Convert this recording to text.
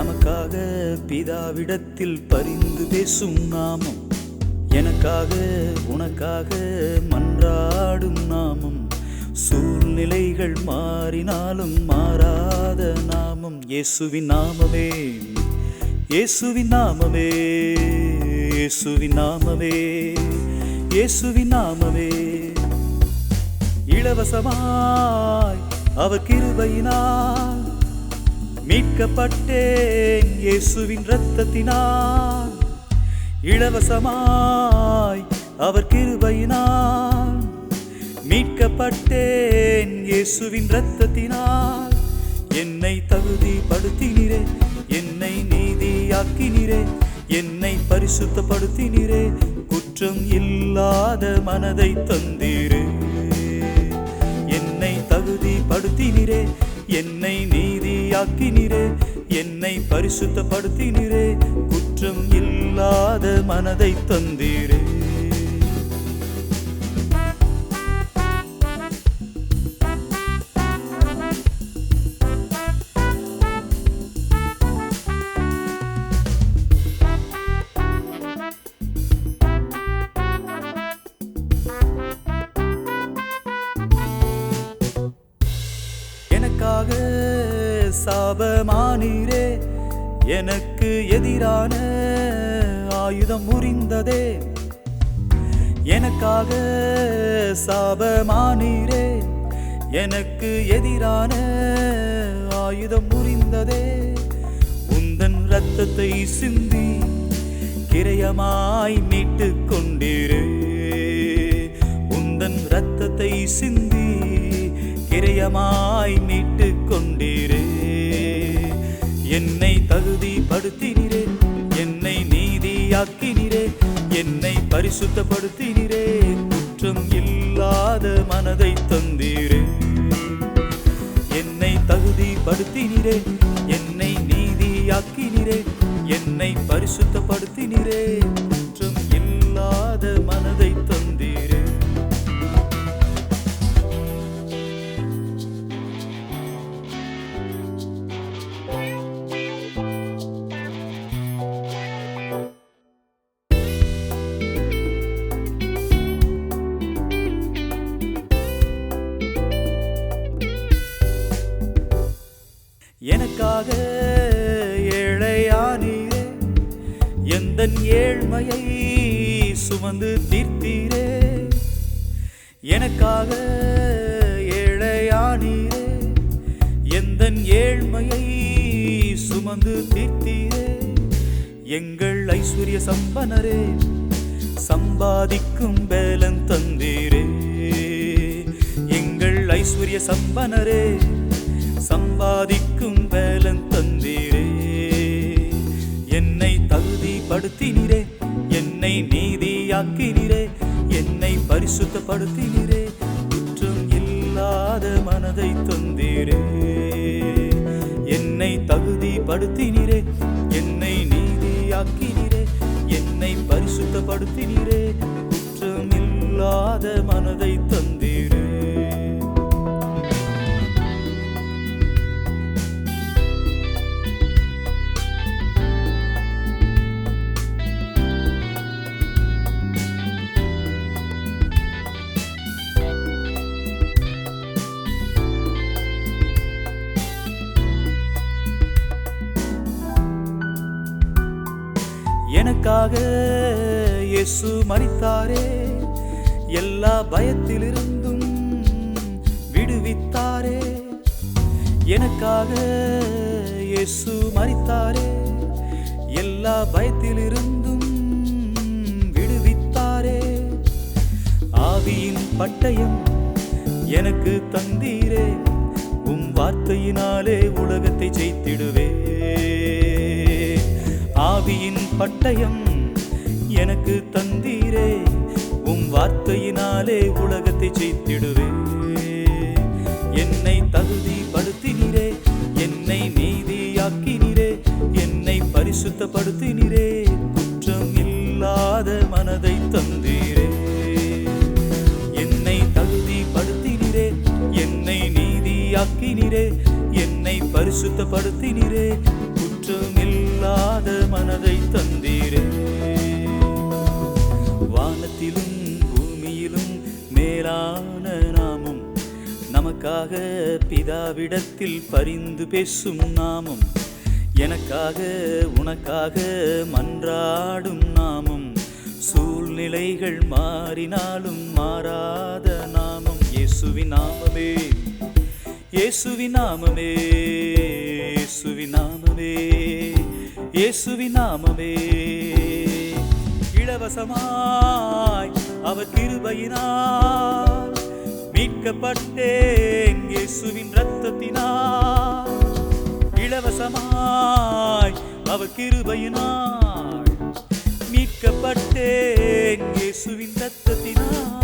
நமக்காக பிதாவிடத்தில் பரிந்து பேசும் நாமம், எனக்காக உனக்காக மன்றாடும் நாமம், சூழ்நிலைகள் மாறினாலும் மாறாத நாமம், இயேசுவின் நாமமே, இயேசுவின் நாமமே, இயேசுவின் நாமமே, இயேசுவின் நாமமே. இலவசமாய் அவர் கிருபையினால் மீட்கப்பட்டேன் இயேசுவின் இரத்தத்தினால். இலவசமாய் அவர் கிருபையினால் மீட்கப்பட்டேன் இயேசுவின் இரத்தத்தினால். என்னை தகுதிப்படுத்தினீரே, என்னை நீதியாக்கினீரே, என்னை பரிசுத்தப்படுத்தினீரே, குற்றம் இல்லாத மனதை தந்தீரே. என்னை தகுதிப்படுத்தினீரே, என்னை நீதியாக்கினீரே, என்னை பரிசுத்தப்படுத்தினீரே, குற்றம் இல்லாத மனதை தந்தீரே. எனக்காக சாபமானீரே, எனக்கு எதிரான ஆயுதம் முறிந்ததே. எனக்காக சாபமானீரே, எனக்கு எதிரான ஆயுதம் முறிந்ததே. உந்தன் இரத்தத்தை சிந்தி கிரயமாய் மீட்டுக் கொண்டீரே. உந்தன் இரத்தத்தை சிந்தி கிரயமாய் மீட்டுக் கொண்டீரே. என்னை தகுதிப்படுத்தினீரே, என்னை நீதியாக்கினீரே, என்னை பரிசுத்தப்படுத்தினீரே, குற்றம் இல்லாத மனதை தந்தீரே. என்னை தகுதிப்படுத்தினீரே, என்னை நீதியாக்கினீரே, என்னை பரிசுத்தப்படுத்தினீரே, குற்றம் இல்லாத மனதை தந்தீரே. எனக்காக ஏழையானீரே, எந்தன் ஏழ்மையை சுமந்து தீர்த்தீரே. எனக்காக ஏழையானீரே, எந்தன் ஏழ்மையை சுமந்து தீர்த்தீரே. எங்கள் ஐஸ்வர்ய சம்பனரே, சம்பாதிக்கும் பேலன் தந்தீரே. எங்கள் ஐஸ்வர்ய சம்பனரே, சம்பாதிக்கும் பேலன் தந்தீரே. என்னை தகுதிப்படுத்தினீரே, என்னை நீதியாக்கினீரே, என்னை பரிசுத்தப்படுத்தினீரே, குற்றம் இல்லாத மனதை தந்தீரே. என்னை தகுதிப்படுத்தினீரே, என்னை நீதியாக்கினீரே, என்னை பரிசுத்தப்படுத்தினீரே, குற்றம் இல்லாத மனதை தந்தீரே. எனக்காக இயேசு மரித்தாரே, எல்லா பயத்திலிருந்தும் விடுவித்தாரே. எனக்காக இயேசு மரித்தாரே, எல்லா பயத்திலிருந்தும் விடுவித்தாரே. ஆவியின் பட்டயம் எனக்கு தந்தீரே, உம் வார்த்தையினாலே உலகத்தை ஜெயித்திடுவே. ஆவியின் பட்டயம் எனக்கு தந்தீரே, உம் வார்த்தையினாலே உலகத்தை ஜெயித்திடுவே. என்னை தகுதிப்படுத்தினீரே, என்னை நீதியாக்கினீரே, என்னை பரிசுத்தப்படுத்தினீரே, குற்றம் இல்லாத மனதை தந்தீரே. என்னை தகுதிப்படுத்தினீரே, என்னை நீதியாக்கினீரே, என்னை பரிசுத்தப்படுத்தினீரே, குற்றம் இல்லாத மனதை தந்தீரே. வானத்திலும் பூமியிலும் மேலான நாமம், நமக்காக பிதாவிடத்தில் பரிந்து பேசும் நாமம், எனக்காக உனக்காக மன்றாடும் நாமம், சூழ்நிலைகள் மாறினாலும் மாறாத நாமம், இயேசுவின் நாமமே, இயேசுவின் நாமமே, இயேசுவின் நாமமே, இயேசுவின் நாமமே. இலவசமாய் அவர் கிருபையினால் மீட்கப்பட்டேன் இயேசுவின் இரத்தத்தினால். இலவசமாய் அவர் கிருபையினால் மீட்கப்பட்டேன் இயேசுவின் இரத்தத்தினால்.